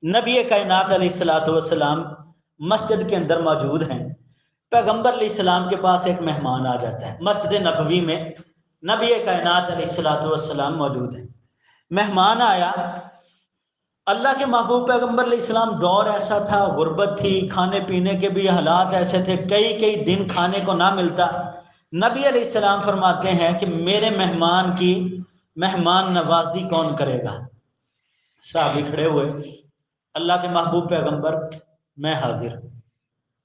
نبی کائنات علیہ الصلوۃ والسلام مسجد کے اندر موجود ہیں. پیغمبر علیہ السلام کے پاس ایک مہمان آ جاتا ہے. مسجد نبوی میں نبی کائنات علیہ الصلوۃ والسلام موجود ہیں. مہمان آیا. اللہ کے محبوب پیغمبر علیہ السلام دور ایسا تھا، غربت تھی، کھانے پینے کے بھی حالات ایسے تھے، کئی دن کھانے کو نہ ملتا. نبی علیہ السلام فرماتے ہیں کہ میرے مہمان کی مہمان نوازی کون کرے گا؟ صحابی کھڑے ہوئے. اللہ کے محبوب پیغمبر میں حاضر.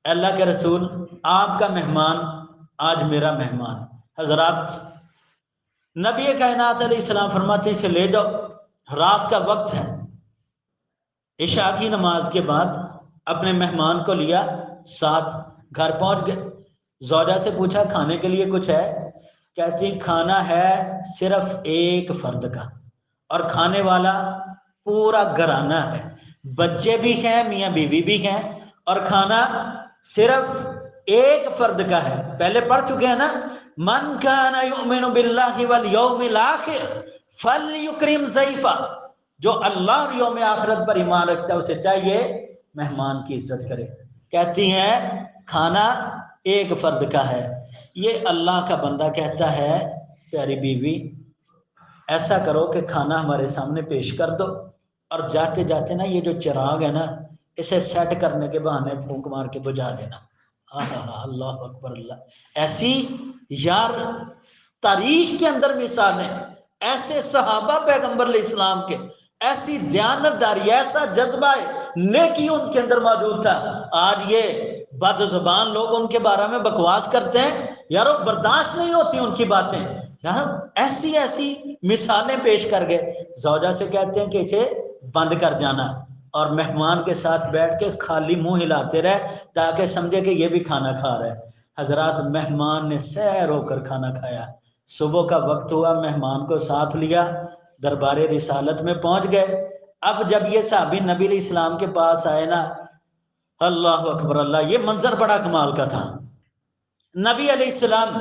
اللہ کے رسول آپ کا مہمان آج میرا مہمان. حضرات نبی کائنات علیہ السلام فرماتے ہیں اسے لے جاؤ، رات کا وقت ہے. عشاء کی نماز کے بعد اپنے مہمان کو لیا، ساتھ گھر پہنچ گئے. زوجہ سے پوچھا کھانے کے لیے کچھ ہے؟ کہتی کھانا ہے صرف ایک فرد کا، اور کھانے والا پورا گھرانہ ہے، بچے بھی ہیں، میاں بیوی بھی ہیں، اور کھانا صرف ایک فرد کا ہے. پہلے پڑھ چکے ہیں نا، من کان یؤمن باللہ والیوم الاخر فلیکرم ضیفہ. جو اللہ اور یوم آخرت پر ایمان رکھتا ہے اسے چاہیے مہمان کی عزت کرے. کہتی ہیں کھانا ایک فرد کا ہے. یہ اللہ کا بندہ کہتا ہے پیاری بیوی ایسا کرو کہ کھانا ہمارے سامنے پیش کر دو، اور جاتے جاتے نا یہ جو چراغ ہے نا اسے سیٹ کرنے کے بہانے پھونک مار کے بجھا دینا. اللہ اکبر اللہ. ایسی یار تاریخ کے اندر مثالیں، ایسے صحابہ پیغمبر علیہ السلام کے، ایسی دیانت داری، ایسا جذبہ نیکی ان کے اندر موجود تھا. آج یہ بد زبان لوگ ان کے بارے میں بکواس کرتے ہیں، یارو برداشت نہیں ہوتی ان کی باتیں. یار ایسی مثالیں پیش کر گئے. زوجہ سے کہتے ہیں کہ اسے بند کر جانا، اور مہمان کے ساتھ بیٹھ کے خالی منہ ہلاتے رہے تاکہ سمجھے کہ یہ بھی کھانا کھا رہا ہے. حضرات مہمان نے سیر ہو کر کھانا کھایا. صبح کا وقت ہوا، مہمان کو ساتھ لیا، دربار رسالت میں پہنچ گئے. اب جب یہ صحابی نبی علیہ السلام کے پاس آئے نا، اللہ اکبر اللہ، یہ منظر بڑا کمال کا تھا. نبی علیہ السلام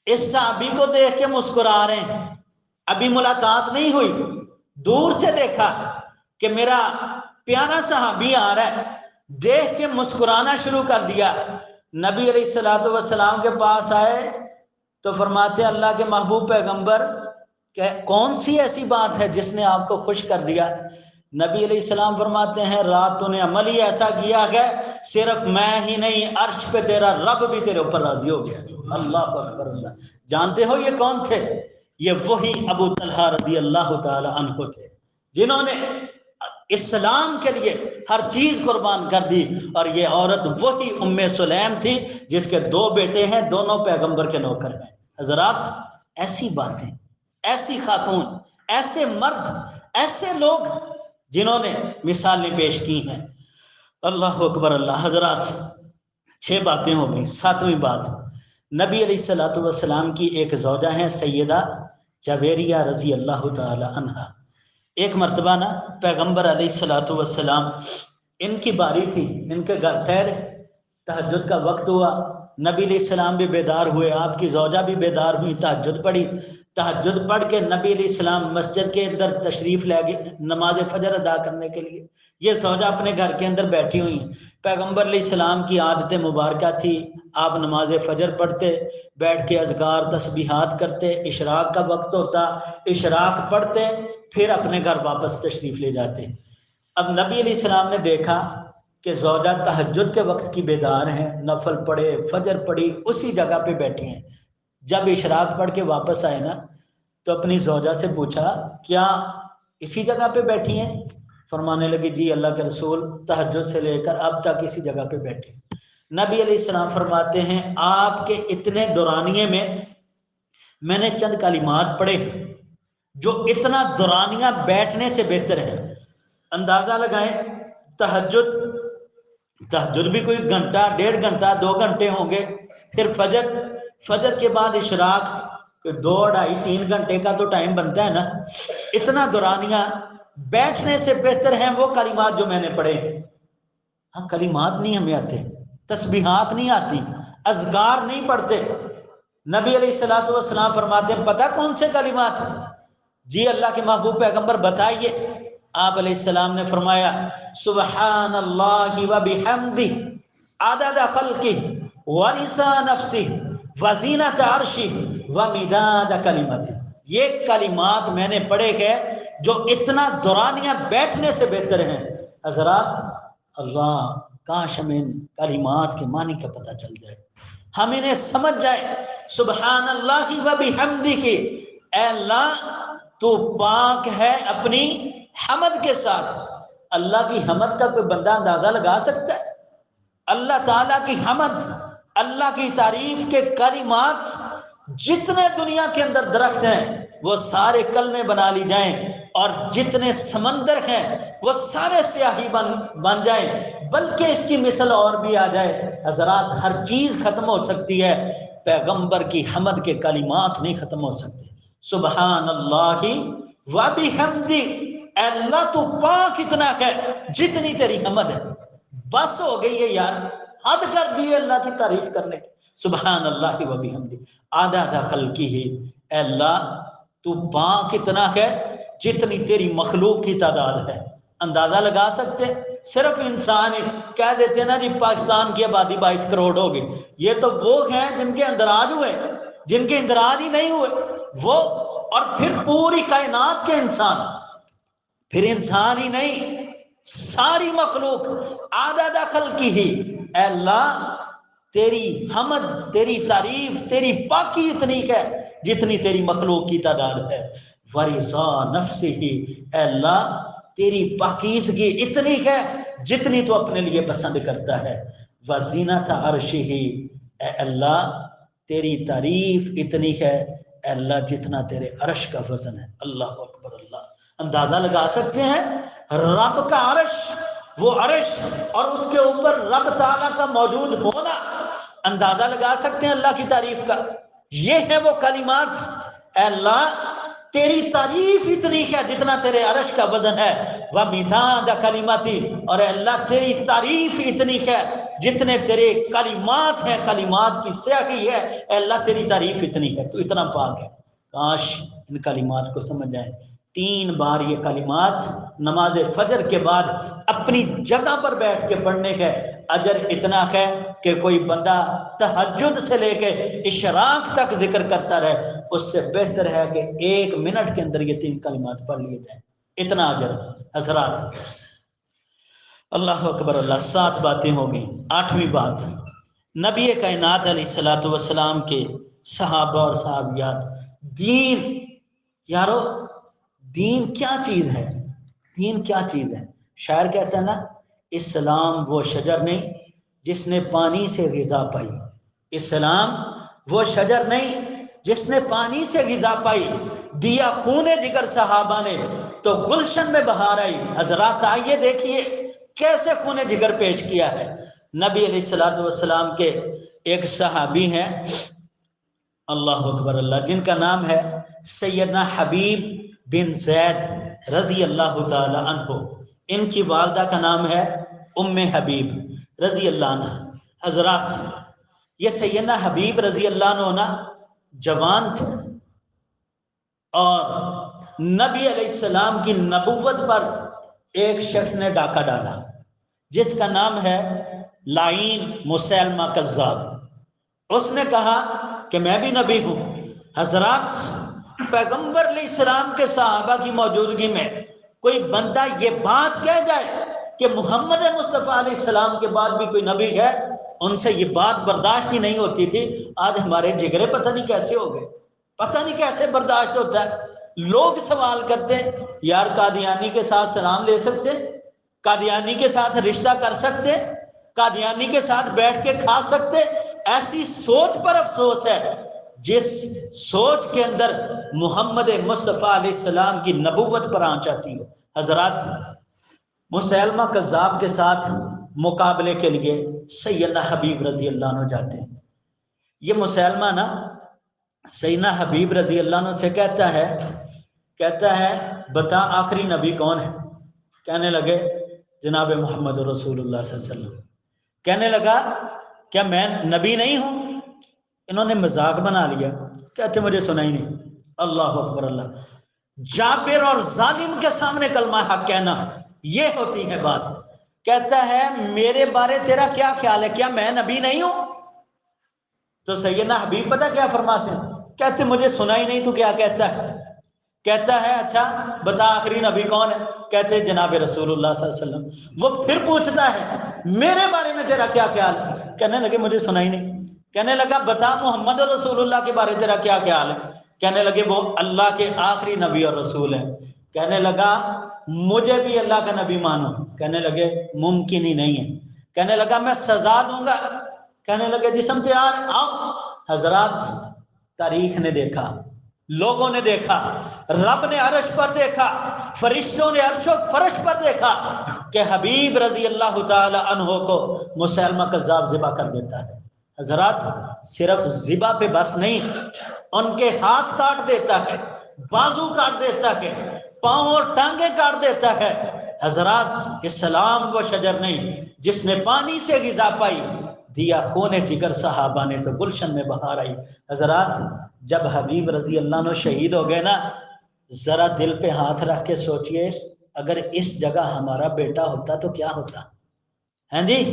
اس صحابی کو دیکھ کے مسکرا رہے ہیں. ابھی ملاقات نہیں ہوئی، دور سے دیکھا کہ میرا پیارا صحابی آ رہا ہے، دیکھ کے مسکرانا شروع کر دیا. نبی علیہ الصلوۃ والسلام کے پاس آئے تو فرماتے اللہ کے محبوب پیغمبر کہ کون سی ایسی بات ہے جس نے آپ کو خوش کر دیا؟ نبی علیہ السلام فرماتے ہیں رات تو نے عمل ہی ایسا کیا ہے، صرف میں ہی نہیں عرش پہ تیرا رب بھی تیرے اوپر راضی ہو گیا. اللہ اکبر اللہ. جانتے ہو یہ کون تھے؟ یہ وہی ابو طلحہ رضی اللہ تعالی عنہ تھے جنہوں نے اسلام کے لیے ہر چیز قربان کر دی. اور یہ عورت وہی ام سلیم تھی جس کے 2 بیٹے ہیں، دونوں پیغمبر کے نوکر ہیں. حضرات ایسی باتیں، ایسی خاتون، ایسے مرد، ایسے لوگ جنہوں نے مثالیں پیش کی ہیں. اللہ اکبر اللہ. حضرات 6 باتیں ہو گئی. 7ویں بات، نبی علیہ الصلوۃ والسلام کی ایک زوجہ ہیں سیدہ جویریہ رضی اللہ تعالی عنہا. ایک مرتبہ نا پیغمبر علیہ الصلوۃ والسلام ان کی باری تھی، ان کے گھر ٹھہرے، تہجد کا وقت ہوا، نبی علیہ السلام بھی بیدار ہوئے، آپ کی زوجہ بھی بیدار ہوئی، تہجد پڑھی. تہجد پڑھ کے نبی علیہ السلام مسجد کے اندر تشریف لے گئے نماز فجر ادا کرنے کے لیے. یہ زوجہ اپنے گھر کے اندر بیٹھی ہوئی ہیں. پیغمبر علیہ السلام کی عادت مبارکہ تھی، آپ نماز فجر پڑھتے، بیٹھ کے اذکار تسبیحات کرتے، اشراق کا وقت ہوتا، اشراق پڑھتے، پھر اپنے گھر واپس تشریف لے جاتے. اب نبی علیہ السلام نے دیکھا کہ زوجہ تہجد کے وقت کی بیدار ہیں، نفل پڑھے، فجر پڑھی، اسی جگہ پہ بیٹھی ہیں. جب اشراق پڑھ کے واپس آئے نا تو اپنی زوجہ سے پوچھا کیا اسی جگہ پہ بیٹھی ہیں؟ فرمانے لگی جی اللہ کے رسول تہجد سے لے کر اب تک اسی جگہ پہ بیٹھے. نبی علیہ السلام فرماتے ہیں آپ کے اتنے دورانیے میں نے چند کلمات پڑھے جو اتنا دورانیہ بیٹھنے سے بہتر ہے. اندازہ لگائیں تہجد بھی کوئی گھنٹہ، 1.5 گھنٹہ، 2 گھنٹے ہوں گے، پھر فجر کے بعد اشراق 2، 2.5، 3 گھنٹے کا تو ٹائم بنتا ہے نا. اتنا دورانیہ بیٹھنے سے بہتر ہیں وہ کلمات جو میں نے پڑھے. ہاں کلمات نہیں ہمیں آتے، تسبیحات نہیں آتی، اذکار نہیں پڑھتے. نبی علیہ الصلوۃ والسلام فرماتے ہیں پتہ کون سے کلمات؟ جی اللہ کے محبوب پیغمبر بتائیے. آپ علیہ السلام نے فرمایا سبحان اللہ و بحمدہ عدد خلقہ ورضا نفسہ وزینت عرشہ ومداد کلمتہ. یہ کلمات میں نے پڑھے کہ جو اتنا دورانیہ بیٹھنے سے بہتر ہیں. حضرات اللہ کاش ہمیں ان کلمات کے معنی کا پتہ چل جائے، ہم انہیں سمجھ جائیں. سبحان اللہ و بحمدہ کی اے اللہ تو پاک ہے اپنی حمد کے ساتھ. اللہ کی حمد کا کوئی بندہ اندازہ لگا سکتا ہے؟ اللہ تعالیٰ کی حمد، اللہ کی تعریف کے کلمات جتنے دنیا کے اندر درخت ہیں وہ سارے کلمے بنا لی جائیں، اور جتنے سمندر ہیں وہ سارے سیاہی بن جائیں، بلکہ اس کی مثل اور بھی آ جائے. حضرات ہر چیز ختم ہو سکتی ہے، پیغمبر کی حمد کے کلمات نہیں ختم ہو سکتے. سبحان اللہ و بحمدہ، اے اللہ تو پاک اتنا ہے جتنی تیری حمد ہے. بس ہو گئی ہے یار، حد کر دی ہے اللہ کی تعریف کرنے کی. سبحان اللہ و بحمدہ عدد خلقہ، اے اللہ تو پاک اتنا ہے جتنی تیری مخلوق کی تعداد ہے. اندازہ لگا سکتے؟ صرف انسان ہی کہہ دیتے نا جی پاکستان کی آبادی 22 کروڑ ہوگی، یہ تو وہ ہیں جن کے اندراج ہوئے، جن کے اندراج ہی نہیں ہوئے وہ، اور پھر پوری کائنات کے انسان، پھر انسان ہی نہیں ساری مخلوق. عدد خلقہ، اے اللہ تیری حمد، تیری تعریف، تیری پاکی اتنی ہے جتنی تیری مخلوق کی تعداد ہے. ورضا نفسہ، اے اللہ تیری پاکیزگی اتنی ہے جتنی تو اپنے لیے پسند کرتا ہے. وزینت عرشہ، اے اللہ تیری تعریف اتنی ہے اے اللہ جتنا تیرے عرش کا وزن ہے. اللہ اکبر. اللہ اندازہ لگا سکتے ہیں رب کا عرش، وہ عرش اور اس کے اوپر رب تعالیٰ کا موجود ہونا، اندازہ لگا سکتے ہیں اللہ کی تعریف کا؟ یہ ہے وہ کلمات. اے اللہ تیری تعریف اتنی ہے جتنا تیرے عرش کا وزن ہے. وَمِدَادَ كَلِمَتِي، اور اے اللہ تیری تعریف اتنی ہے جتنے تیرے کلمات ہیں، کلمات کی سیاہی ہے. اے اللہ تیری تعریف اتنی ہے، تو اتنا پاک ہے. کاش ان کلمات کو سمجھ جائیں. 3 بار یہ کلمات نماز فجر کے بعد اپنی جگہ پر بیٹھ کے پڑھنے کا اجر اتنا ہے کہ کوئی بندہ تہجد سے لے کے اشراق تک ذکر کرتا رہے، اس سے بہتر ہے کہ 1 منٹ کے اندر یہ 3 کلمات پڑھ لیے جائیں. اتنا اجر. حضرات اللہ اکبر. اللہ 7 باتیں ہو گئیں. 8ویں بات، نبی کائنات علیہ الصلوۃ والسلام کے صحابہ اور صحابیات. دین، یارو دین کیا چیز ہے؟ دین کیا چیز ہے؟ شاعر کہتا ہے نا، اسلام وہ شجر نہیں جس نے پانی سے غذا پائی. اسلام وہ شجر نہیں جس نے پانی سے غذا پائی. دیا خون جگر صحابہ نے تو گلشن میں بہار آئی. حضرات آئیے دیکھیے کیسے خون جگر پیش کیا ہے. نبی علیہ الصلوۃ والسلام کے ایک صحابی ہیں، اللہ اکبر اللہ، جن کا نام ہے سیدنا حبیب بن زید رضی اللہ تعالی عنہ. ان کی والدہ کا نام ہے ام حبیب رضی اللہ عنہ. حضرات یہ سیدنا حبیب رضی اللہ عنہ جوان تھے، اور نبی علیہ السلام کی نبوت پر ایک شخص نے ڈاکہ ڈالا جس کا نام ہے لعین مسیلمہ کذاب. اس نے کہا کہ میں بھی نبی ہوں. حضرات پیغمبر علیہ السلام کے صحابہ کی موجودگی میں کوئی بندہ یہ بات کہہ جائے کہ محمد مصطفیٰ علیہ السلام کے بعد بھی کوئی نبی ہے، ان سے یہ بات برداشت ہی نہیں ہوتی تھی. آج ہمارے جگرے پتہ نہیں کیسے ہو گئے، پتہ نہیں کیسے برداشت ہوتا ہے. لوگ سوال کرتے ہیں یار قادیانی کے ساتھ سلام لے سکتے، قادیانی کے ساتھ رشتہ کر سکتے، قادیانی کے ساتھ بیٹھ کے کھا سکتے؟ ایسی سوچ پر افسوس ہے جس سوچ کے اندر محمد مصطفیٰ علیہ السلام کی نبوت پر آنچ آتی ہو. حضرات مسیلمہ کذاب کے ساتھ مقابلے کے لیے سیدنا حبیب رضی اللہ عنہ جاتے ہیں. یہ مسیلمہ نا سیدنا حبیب رضی اللہ عنہ سے کہتا ہے بتا آخری نبی کون ہے؟ کہنے لگے جناب محمد رسول اللہ صلی اللہ علیہ وسلم. کہنے لگا کیا میں نبی نہیں ہوں؟ انہوں نے مذاق بنا لیا، کہتے مجھے سنا ہی نہیں. اللہ اکبر اللہ. جابر اور ظالم کے سامنے کلمہ حق کہنا، یہ ہوتی ہے بات۔ کہتا ہے میرے بارے تیرا کیا خیال ہے، کیا میں نبی نہیں ہوں؟ تو سیدنا حبیب پتہ کیا فرماتے ہیں؟ کہتے مجھے سنا ہی نہیں تو کیا کہتا ہے؟ کہتا ہے اچھا بتا آخری نبی کون ہے؟ کہتے ہیں جناب رسول اللہ صلی اللہ علیہ وسلم۔ وہ پھر پوچھتا ہے میرے بارے میں تیرا کیا خیال ہے؟ کہنے لگے مجھے سنا ہی نہیں۔ کہنے لگا بتا محمد رسول اللہ کے بارے تیرا کیا خیال ہے؟ کہنے لگے وہ اللہ کے آخری نبی اور رسول ہیں۔ کہنے لگا مجھے بھی اللہ کا نبی مانو۔ کہنے لگے ممکن ہی نہیں ہے۔ کہنے لگا میں سزا دوں گا۔ کہنے لگے جسم تیار آؤ۔ حضرات تاریخ نے دیکھا، لوگوں نے دیکھا، رب نے عرش پر دیکھا، فرشتوں نے عرش و فرش پر دیکھا کہ حبیب رضی اللہ تعالی عنہ کو مسیلمہ کذاب ذبح کر دیتا ہے۔ حضرات صرف ذبح پہ بس نہیں، ان کے ہاتھ کاٹ دیتا ہے، بازو کاٹ دیتا ہے، پاؤں اور ٹانگیں کاٹ دیتا ہے۔ حضرات اسلام وہ شجر نہیں جس نے پانی سے غذا پائی، دیا خون جگر صحابہ نے تو گلشن میں بہار آئی۔ حضرات جب حبیب رضی اللہ عنہ شہید ہو گئے نا، ذرا دل پہ ہاتھ رکھ کے سوچئے اگر اس جگہ ہمارا بیٹا ہوتا تو کیا ہوتا؟ ہیں جی؟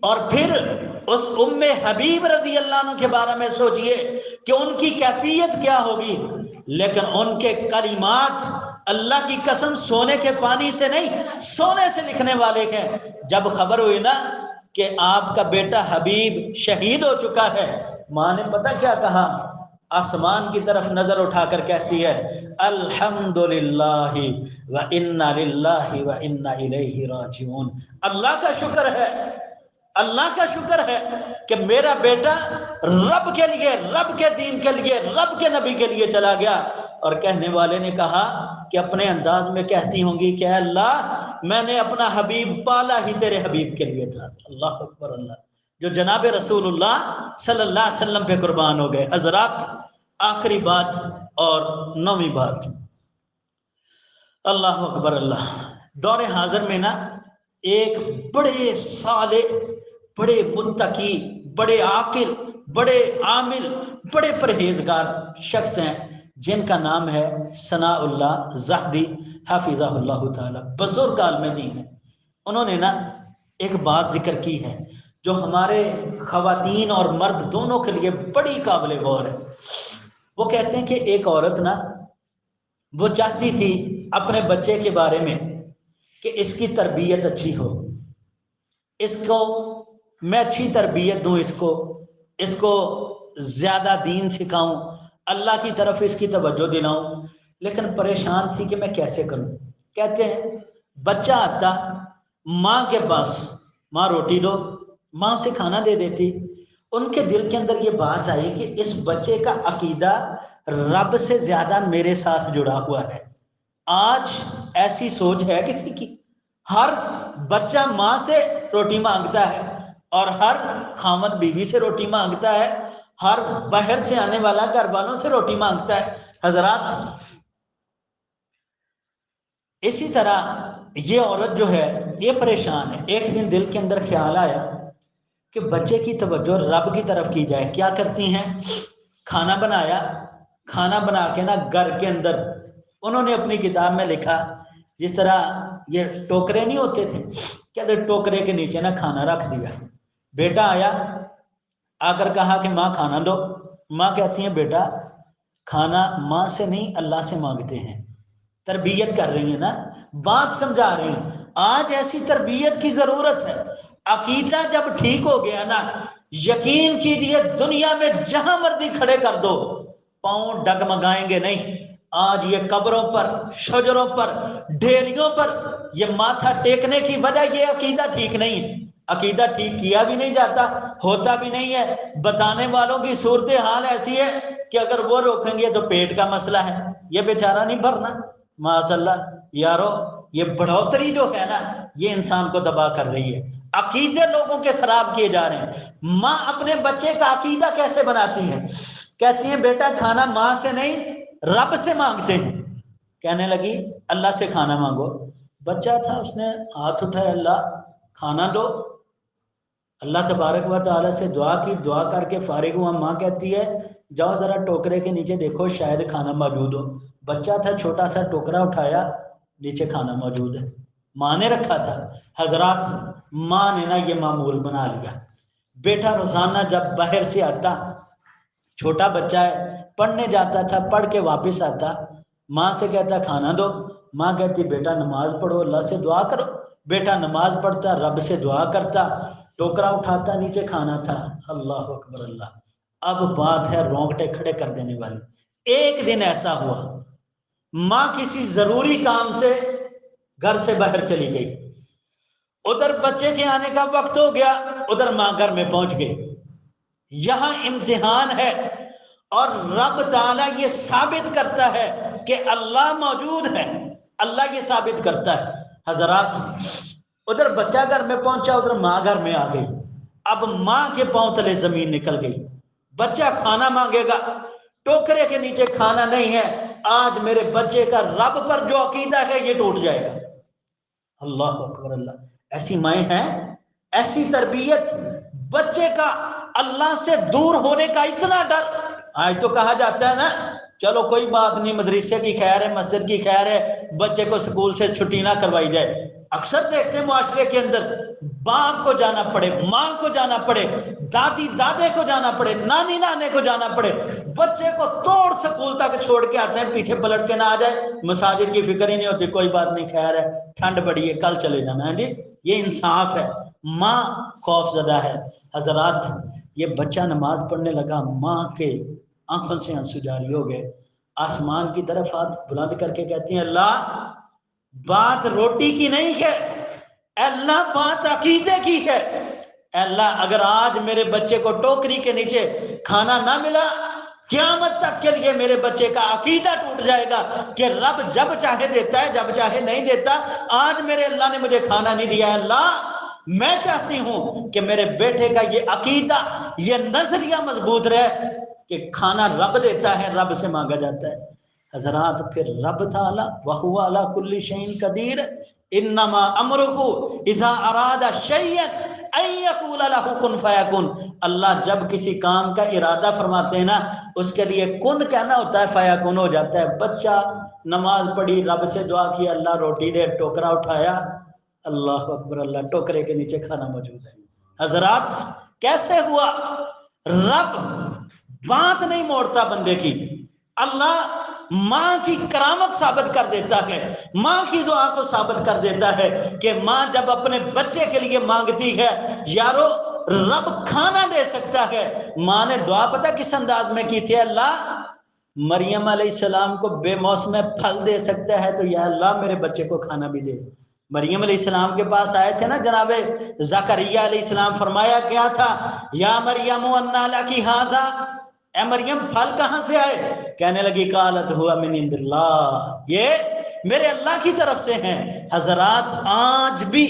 اور پھر اس ام حبیب رضی اللہ عنہ کے بارے میں سوچئے کہ ان کی کیفیت کیا ہوگی۔ لیکن ان کے کلمات اللہ کی قسم سونے کے پانی سے نہیں، سونے سے لکھنے والے ہیں۔ جب خبر ہوئی نا کہ آپ کا بیٹا حبیب شہید ہو چکا ہے، ماں نے پتہ کیا کہا؟ آسمان کی طرف نظر اٹھا کر کہتی ہے الحمدللہ وَإِنَّا لِلَّهِ وَإِنَّا إِلَيْهِ راجعون۔ اللہ کا شکر ہے، اللہ کا شکر ہے کہ میرا بیٹا رب کے لیے، رب کے دین کے لیے، رب کے نبی کے لیے چلا گیا۔ اور کہنے والے نے کہا کہ اپنے انداز میں کہتی ہوں گی کہ اے اللہ میں نے اپنا حبیب پالا ہی تیرے حبیب کے لیے تھا۔ اللہ اکبر اللہ، جو جناب رسول اللہ صلی اللہ علیہ وسلم پہ قربان ہو گئے۔ حضرات آخری بات اور 9ویں بات، اللہ اکبر اللہ، دور حاضر میں نا ایک بڑے صالح، بڑے متقی، بڑے عاقل، بڑے عامل، بڑے پرہیزگار شخص ہیں جن کا نام ہے ثناء اللہ زاہدی حافظہ اللہ تعالی، بزرگ عالم دین ہیں۔ انہوں نے نا ایک بات ذکر کی ہے جو ہمارے خواتین اور مرد دونوں کے لیے بڑی قابل غور ہے۔ وہ کہتے ہیں کہ ایک عورت نا وہ چاہتی تھی اپنے بچے کے بارے میں کہ اس کی تربیت اچھی ہو، اس کو میں اچھی تربیت دوں، اس کو زیادہ دین سکھاؤں، اللہ کی طرف اس کی توجہ دلاؤں، لیکن پریشان تھی کہ میں کیسے کروں۔ کہتے ہیں بچہ آتا ماں کے پاس، ماں روٹی دو، ماں سے کھانا دے دیتی۔ ان کے دل کے اندر یہ بات آئی کہ اس بچے کا عقیدہ رب سے زیادہ میرے ساتھ جڑا ہوا ہے۔ آج ایسی سوچ ہے کسی کی، ہر بچہ ماں سے روٹی مانگتا ہے اور ہر خامد بیوی سے روٹی مانگتا ہے، ہر باہر سے آنے والا گھر والوں سے روٹی مانگتا ہے۔ حضرات اسی طرح یہ عورت جو ہے یہ پریشان ہے۔ ایک دن دل کے اندر خیال آیا کہ بچے کی توجہ رب کی طرف کی جائے۔ کیا کرتی ہیں؟ کھانا بنایا، کھانا بنا کے نا گھر کے اندر انہوں نے اپنی کتاب میں لکھا، جس طرح یہ ٹوکرے نہیں ہوتے تھے، کہتے ٹوکرے کے نیچے نا کھانا رکھ دیا۔ بیٹا آیا، آ کر کہا کہ ماں کھانا دو۔ ماں کہتی ہیں بیٹا کھانا ماں سے نہیں اللہ سے مانگتے ہیں۔ تربیت کر رہی ہیں نا، بات سمجھا رہی ہیں۔ آج ایسی تربیت کی ضرورت ہے۔ عقیدہ جب ٹھیک ہو گیا نا، یقین کیجیے دنیا میں جہاں مرضی کھڑے کر دو پاؤں ڈگمگائیں گے نہیں۔ آج یہ قبروں پر، شجروں پر، ڈھیریوں پر یہ ماتھا ٹیکنے کی وجہ یہ عقیدہ ٹھیک نہیں ہے۔ عقیدہ ٹھیک کیا بھی نہیں جاتا، ہوتا بھی نہیں ہے۔ بتانے والوں کی صورتحال ایسی ہے کہ اگر وہ روکیں گے تو پیٹ کا مسئلہ ہے، یہ بیچارہ نہیں بھرنا۔ معاذ اللہ یارو، یہ بڑھوتری جو ہے نا یہ انسان کو تباہ کر رہی ہے۔ عقیدے لوگوں کے خراب کیے جا رہے ہیں۔ ماں اپنے بچے کا عقیدہ کیسے بناتی ہے؟ کہتی ہیں بیٹا کھانا ماں سے نہیں رب سے مانگتے ہیں۔ کہنے لگی اللہ سے کھانا مانگو۔ بچہ تھا، اس نے ہاتھ اٹھایا، اللہ کھانا دو۔ اللہ تبارک و تعالیٰ سے دعا کی، دعا کر کے فارغ ہوا۔ ماں کہتی ہے جاؤ ذرا ٹوکرے کے نیچے دیکھو شاید کھانا موجود ہو۔ بچہ تھا چھوٹا سا، ٹوکرا اٹھایا، نیچے کھانا موجود ہے، ماں نے رکھا تھا۔ حضرات ماں نے نا یہ معمول بنا لیا، بیٹا روزانہ جب باہر سے آتا، چھوٹا بچہ ہے، پڑھنے جاتا تھا، پڑھ کے واپس آتا، ماں سے کہتا کھانا دو، ماں کہتی بیٹا نماز پڑھو، اللہ سے دعا کرو۔ بیٹا نماز پڑھتا، رب سے دعا کرتا، ٹوکرا اٹھاتا، نیچے کھانا تھا۔ اللہ اکبر اللہ۔ اب بات ہے رونگٹے کھڑے کر دینے والی۔ ایک دن ایسا ہوا، ماں کسی ضروری کام سے گھر سے باہر چلی گئی، ادھر بچے کے آنے کا وقت ہو گیا، ادھر ماں گھر میں پہنچ گئی۔ یہاں امتحان ہے، اور رب تعالیٰ یہ ثابت کرتا ہے کہ اللہ موجود ہے، اللہ یہ ثابت کرتا ہے۔ حضرات ادھر بچہ گھر میں پہنچا، ادھر ماں گھر میں آ گئی۔ اب ماں کے پاؤں تلے زمین نکل گئی، بچہ کھانا مانگے گا، ٹوکرے کے نیچے کھانا نہیں ہے، آج میرے بچے کا رب پر جو عقیدہ ہے یہ ٹوٹ جائے گا۔ اللہ اکبر اللہ۔ ایسی مائیں ہیں، ایسی تربیت، بچے کا اللہ سے دور ہونے کا اتنا ڈر۔ آج تو کہا جاتا ہے نا چلو کوئی بات نہیں، مدرسے کی خیر ہے، مسجد کی خیر ہے، بچے کو سکول سے چھٹی نہ کروائی جائے۔ اکثر دیکھتے ہیں معاشرے کے اندر باپ کو جانا پڑے، ماں کو جانا پڑے، دادی دادے کو جانا پڑے، نانی نانے کو جانا پڑے، بچے کو توڑ سکول تک چھوڑ کے آتے ہیں، پیچھے پلٹ کے نہ آ جائے، مساجد کی فکر ہی نہیں ہوتی، کوئی بات نہیں خیر ہے، ٹھنڈ بڑی ہے کل چلے جانا ہے جی۔ یہ انصاف ہے؟ ماں خوف زدہ ہے۔ حضرات یہ بچہ نماز پڑھنے لگا، ماں کے آنکھوں سے آنسو جاری ہو گئے، آسمان کی طرف ہاتھ بلند کر کے کہتی ہیں اللہ بات روٹی کی نہیں ہے، اللہ بات عقیدے کی ہے۔ اللہ اگر آج میرے بچے کو ٹوکری کے نیچے کھانا نہ ملا، قیامت تک کے لیے میرے بچے کا عقیدہ ٹوٹ جائے گا کہ رب جب چاہے دیتا ہے، جب چاہے نہیں دیتا۔ آج میرے اللہ نے مجھے کھانا نہیں دیا، اللہ میں چاہتی ہوں کہ میرے بیٹے کا یہ عقیدہ، یہ نظریہ مضبوط رہے کہ کھانا رب دیتا ہے، رب سے مانگا جاتا ہے۔ حضرات پھر رب تعالی وَهُوَ عَلَى كُلِّ شَيْءٍ قَدِيرٌ انما امرہ اذا اراد شیئا ان یقول لہ کن فیکن۔ اللہ جب کسی کام کا ارادہ فرماتے ہیں نا، اس کے لیے کن کہنا ہوتا ہے، فیکن ہو جاتا ہے۔ بچہ نماز پڑھی، رب سے دعا کی اللہ روٹی دے، ٹوکرا اٹھایا، اللہ اکبر اللہ، ٹوکرے کے نیچے کھانا موجود ہے۔ حضرات کیسے ہوا؟ رب بات نہیں موڑتا بندے کی، اللہ ماں کی کرامت ثابت کر دیتا ہے، ماں کی دعا کو ثابت کر دیتا ہے کہ ماں جب اپنے بچے کے لیے مانگتی ہے، یارو رب کھانا دے سکتا ہے۔ ماں نے دعا پتہ کس انداز میں کی تھی؟ اللہ مریم علیہ السلام کو بے موسم پھل دے سکتا ہے تو یا اللہ میرے بچے کو کھانا بھی دے۔ مریم علیہ السلام کے پاس آئے تھے نا جناب زکریا علیہ السلام، فرمایا کیا تھا؟ یا مریم انا لکی ھذا، اے مریم پھل کہاں سے آئے؟ کہنے لگی قالت ہوا من عند اللہ، یہ میرے اللہ کی طرف سے ہیں۔ حضرات آج بھی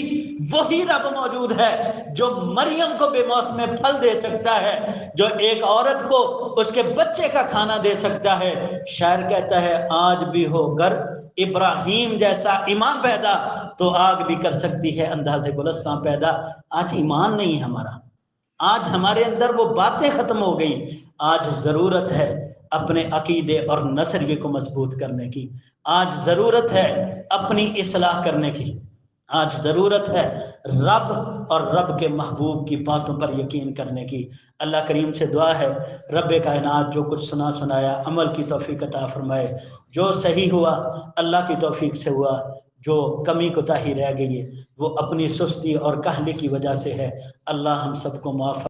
وہی رب موجود ہے جو مریم کو بے موسم پھل دے سکتا ہے، جو ایک عورت کو اس کے بچے کا کھانا دے سکتا ہے۔ شاعر کہتا ہے آج بھی ہو گر ابراہیم جیسا امام پیدا تو آگ بھی کر سکتی ہے انداز گلستان پیدا۔ آج ایمان نہیں ہمارا، آج ہمارے اندر وہ باتیں ختم ہو گئیں۔ آج ضرورت ہے اپنے عقیدے اور نظریے کو مضبوط کرنے کی، آج ضرورت ہے اپنی اصلاح کرنے کی، آج ضرورت ہے رب اور رب کے محبوب کی باتوں پر یقین کرنے کی۔ اللہ کریم سے دعا ہے رب کائنات جو کچھ سنا سنایا عمل کی توفیق عطا فرمائے، جو صحیح ہوا اللہ کی توفیق سے ہوا، جو کمی کوتاہی رہ گئی ہے وہ اپنی سستی اور کاہلی کی وجہ سے ہے۔ اللہ ہم سب کو معاف